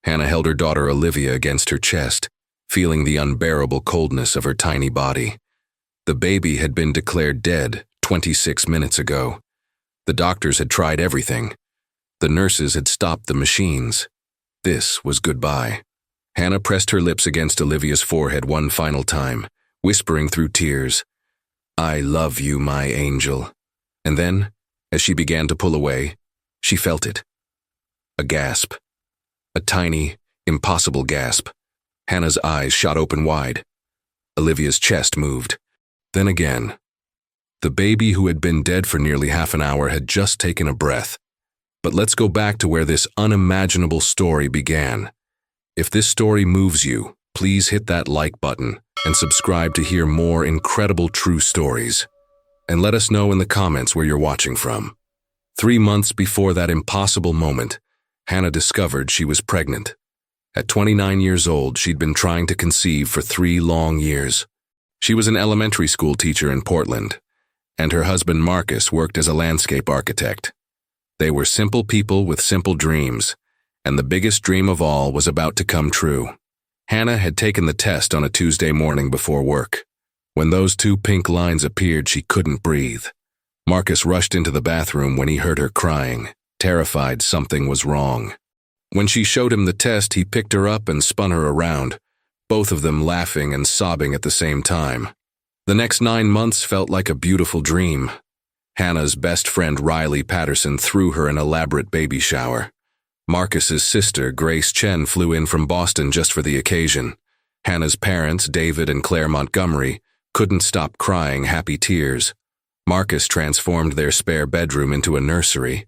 Hannah held her daughter Olivia against her chest, feeling the unbearable coldness of her tiny body. The baby had been declared dead 26 minutes ago. The doctors had tried everything. The nurses had stopped the machines. This was goodbye. Hannah pressed her lips against Olivia's forehead one final time, whispering through tears, "I love you, my angel." And then, as she began to pull away, she felt it. A gasp. A tiny, impossible gasp. Hannah's eyes shot open wide. Olivia's chest moved. Then again. The baby who had been dead for nearly half an hour had just taken a breath. But let's go back to where this unimaginable story began. If this story moves you, please hit that like button and subscribe to hear more incredible true stories. And let us know in the comments where you're watching from. 3 months before that impossible moment, Hannah discovered she was pregnant. At 29 years old, she'd been trying to conceive for 3 long years. She was an elementary school teacher in Portland, and her husband Marcus worked as a landscape architect. They were simple people with simple dreams, and the biggest dream of all was about to come true. Hannah had taken the test on a Tuesday morning before work. When those 2 pink lines appeared, she couldn't breathe. Marcus rushed into the bathroom when he heard her crying, terrified something was wrong. When she showed him the test, he picked her up and spun her around, both of them laughing and sobbing at the same time. The next 9 months felt like a beautiful dream. Hannah's best friend Riley Patterson threw her an elaborate baby shower. Marcus's sister, Grace Chen, flew in from Boston just for the occasion. Hannah's parents, David and Claire Montgomery, couldn't stop crying happy tears. Marcus transformed their spare bedroom into a nursery,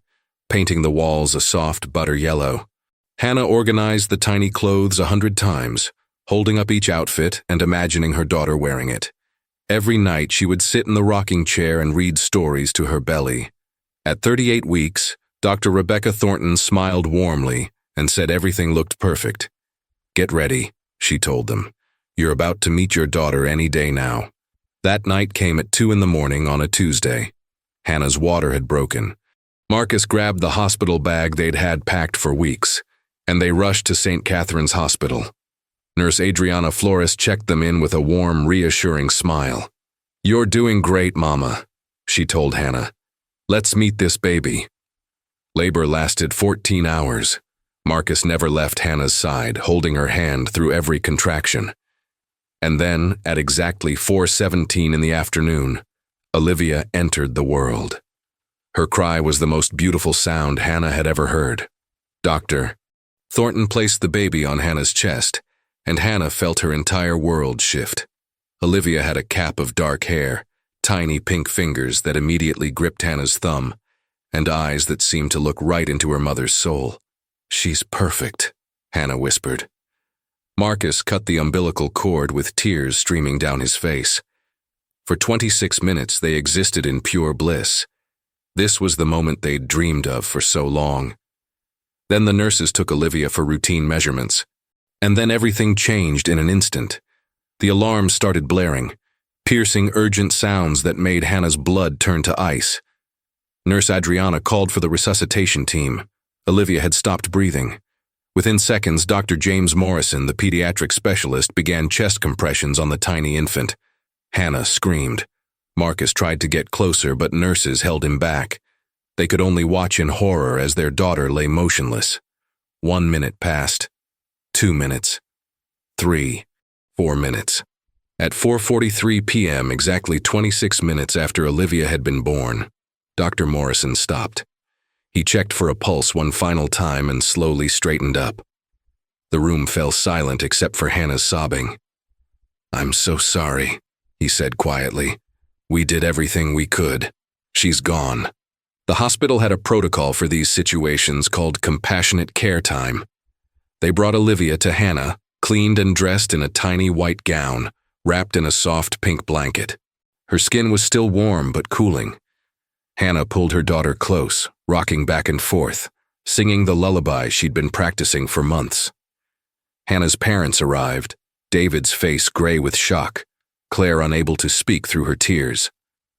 painting the walls a soft butter yellow. Hannah organized the tiny clothes 100 times, holding up each outfit and imagining her daughter wearing it. Every night she would sit in the rocking chair and read stories to her belly. At 38 weeks, Dr. Rebecca Thornton smiled warmly and said everything looked perfect. "Get ready," she told them. "You're about to meet your daughter any day now." That night came at 2 in the morning on a Tuesday. Hannah's water had broken. Marcus grabbed the hospital bag they'd had packed for weeks, and they rushed to St. Catherine's Hospital. Nurse Adriana Flores checked them in with a warm, reassuring smile. "You're doing great, Mama," she told Hannah. "Let's meet this baby." Labor lasted 14 hours. Marcus never left Hannah's side, holding her hand through every contraction. And then, at exactly 4:17 in the afternoon, Olivia entered the world. Her cry was the most beautiful sound Hannah had ever heard. "Doctor." Thornton placed the baby on Hannah's chest, and Hannah felt her entire world shift. Olivia had a cap of dark hair, tiny pink fingers that immediately gripped Hannah's thumb, and eyes that seemed to look right into her mother's soul. "She's perfect," Hannah whispered. Marcus cut the umbilical cord with tears streaming down his face. For 26 minutes they existed in pure bliss. This was the moment they'd dreamed of for so long. Then the nurses took Olivia for routine measurements. And then everything changed in an instant. The alarms started blaring, piercing urgent sounds that made Hannah's blood turn to ice. Nurse Adriana called for the resuscitation team. Olivia had stopped breathing. Within seconds, Dr. James Morrison, the pediatric specialist, began chest compressions on the tiny infant. Hannah screamed. Marcus tried to get closer, but nurses held him back. They could only watch in horror as their daughter lay motionless. 1 minute passed. 2 minutes. 3. 4 minutes. At 4:43 p.m., exactly 26 minutes after Olivia had been born, Dr. Morrison stopped. He checked for a pulse one final time and slowly straightened up. The room fell silent except for Hannah's sobbing. "I'm so sorry," he said quietly. "We did everything we could. She's gone." The hospital had a protocol for these situations called compassionate care time. They brought Olivia to Hannah, cleaned and dressed in a tiny white gown, wrapped in a soft pink blanket. Her skin was still warm but cooling. Hannah pulled her daughter close, rocking back and forth, singing the lullaby she'd been practicing for months. Hannah's parents arrived, David's face gray with shock, Claire unable to speak through her tears.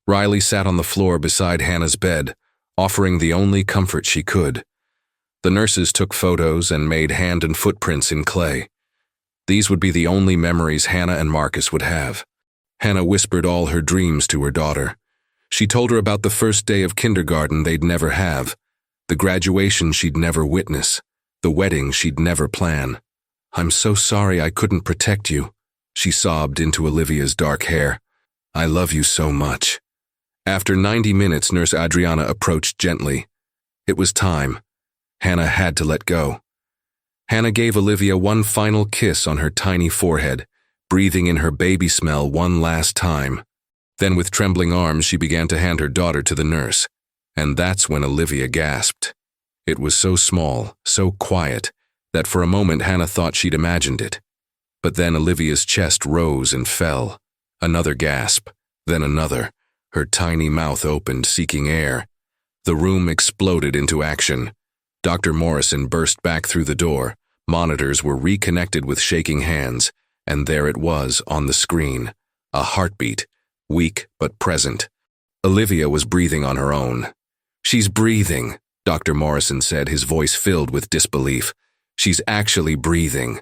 Riley sat on the floor beside Hannah's bed, offering the only comfort she could. The nurses took photos and made hand and footprints in clay. These would be the only memories Hannah and Marcus would have. Hannah whispered all her dreams to her daughter. She told her about the first day of kindergarten they'd never have, the graduation she'd never witness, the wedding she'd never plan. "I'm so sorry I couldn't protect you," she sobbed into Olivia's dark hair. "I love you so much." After 90 minutes, Nurse Adriana approached gently. It was time. Hannah had to let go. Hannah gave Olivia one final kiss on her tiny forehead, breathing in her baby smell one last time. Then with trembling arms, she began to hand her daughter to the nurse. And that's when Olivia gasped. It was so small, so quiet, that for a moment Hannah thought she'd imagined it. But then Olivia's chest rose and fell. Another gasp, then another. Her tiny mouth opened, seeking air. The room exploded into action. Dr. Morrison burst back through the door. Monitors were reconnected with shaking hands, and there it was on the screen. A heartbeat, weak but present. Olivia was breathing on her own. "She's breathing," Dr. Morrison said, his voice filled with disbelief. "She's actually breathing."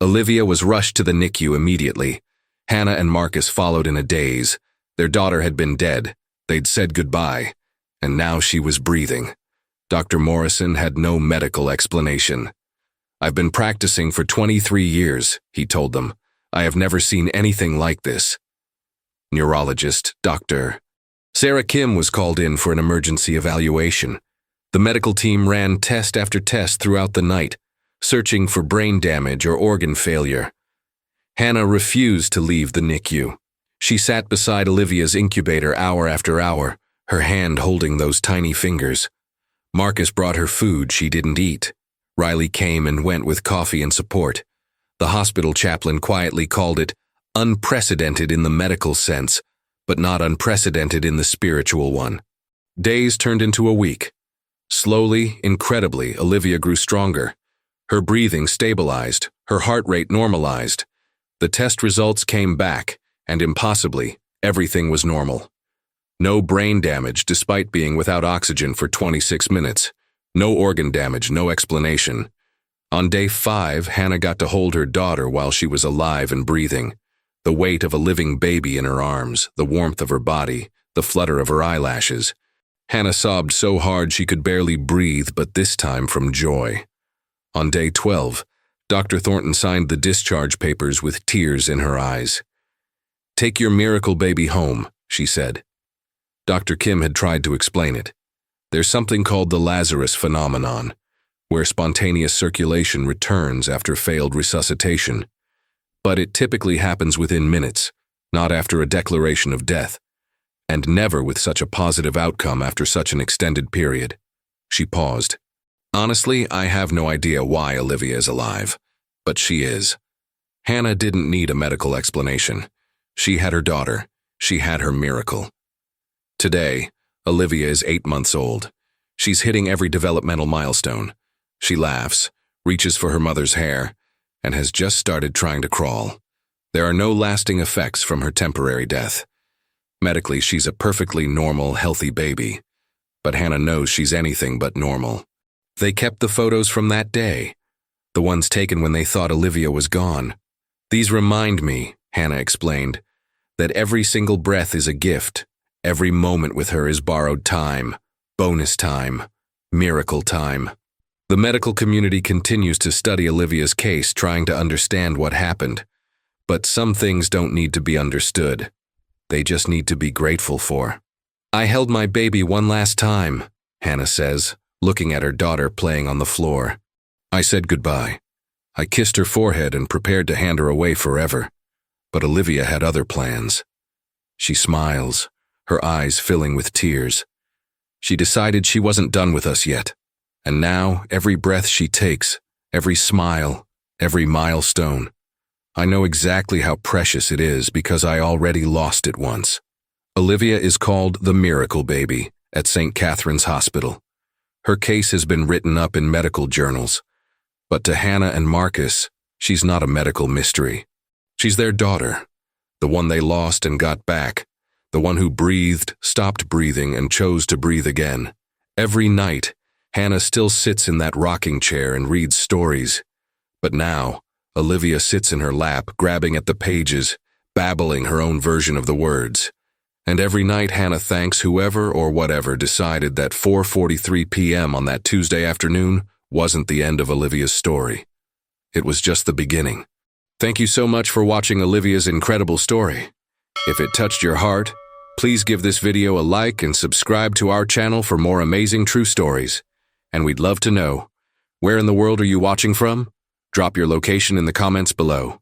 Olivia was rushed to the NICU immediately. Hannah and Marcus followed in a daze. Their daughter had been dead. They'd said goodbye. And now she was breathing. Dr. Morrison had no medical explanation. "I've been practicing for 23 years, he told them. "I have never seen anything like this." Neurologist, Dr. Sarah Kim was called in for an emergency evaluation. The medical team ran test after test throughout the night, searching for brain damage or organ failure. Hannah refused to leave the NICU. She sat beside Olivia's incubator hour after hour, her hand holding those tiny fingers. Marcus brought her food she didn't eat. Riley came and went with coffee and support. The hospital chaplain quietly called it unprecedented in the medical sense, but not unprecedented in the spiritual one. Days turned into a week. Slowly, incredibly, Olivia grew stronger. Her breathing stabilized, her heart rate normalized. The test results came back, and impossibly, everything was normal. No brain damage despite being without oxygen for 26 minutes. No organ damage, no explanation. On day 5, Hannah got to hold her daughter while she was alive and breathing. The weight of a living baby in her arms, the warmth of her body, the flutter of her eyelashes. Hannah sobbed so hard she could barely breathe, but this time from joy. On day 12, Dr. Thornton signed the discharge papers with tears in her eyes. "Take your miracle baby home," she said. Dr. Kim had tried to explain it. There's something called the Lazarus phenomenon, where spontaneous circulation returns after failed resuscitation. But it typically happens within minutes, not after a declaration of death, and never with such a positive outcome after such an extended period. She paused. "Honestly, I have no idea why Olivia is alive, but she is." Hannah didn't need a medical explanation. She had her daughter. She had her miracle. Today, Olivia is 8 months old. She's hitting every developmental milestone. She laughs, reaches for her mother's hair, and has just started trying to crawl. There are no lasting effects from her temporary death. Medically, she's a perfectly normal, healthy baby. But Hannah knows she's anything but normal. They kept the photos from that day, the ones taken when they thought Olivia was gone. "These remind me," Hannah explained, "that every single breath is a gift. Every moment with her is borrowed time, bonus time, miracle time." The medical community continues to study Olivia's case, trying to understand what happened. But some things don't need to be understood. They just need to be grateful for. "I held my baby one last time," Hannah says, looking at her daughter playing on the floor. "I said goodbye. I kissed her forehead and prepared to hand her away forever. But Olivia had other plans." She smiles, her eyes filling with tears. She decided she wasn't done with us yet. And now, every breath she takes, every smile, every milestone, I know exactly how precious it is because I already lost it once. Olivia is called the Miracle Baby at St. Catherine's Hospital. Her case has been written up in medical journals. But to Hannah and Marcus, she's not a medical mystery. She's their daughter, the one they lost and got back, the one who breathed, stopped breathing, and chose to breathe again. Every night, Hannah still sits in that rocking chair and reads stories. But now, Olivia sits in her lap, grabbing at the pages, babbling her own version of the words. And every night Hannah thanks whoever or whatever decided that 4:43 p.m. on that Tuesday afternoon wasn't the end of Olivia's story. It was just the beginning. Thank you so much for watching Olivia's incredible story. If it touched your heart, please give this video a like and subscribe to our channel for more amazing true stories. And we'd love to know, where in the world are you watching from? Drop your location in the comments below.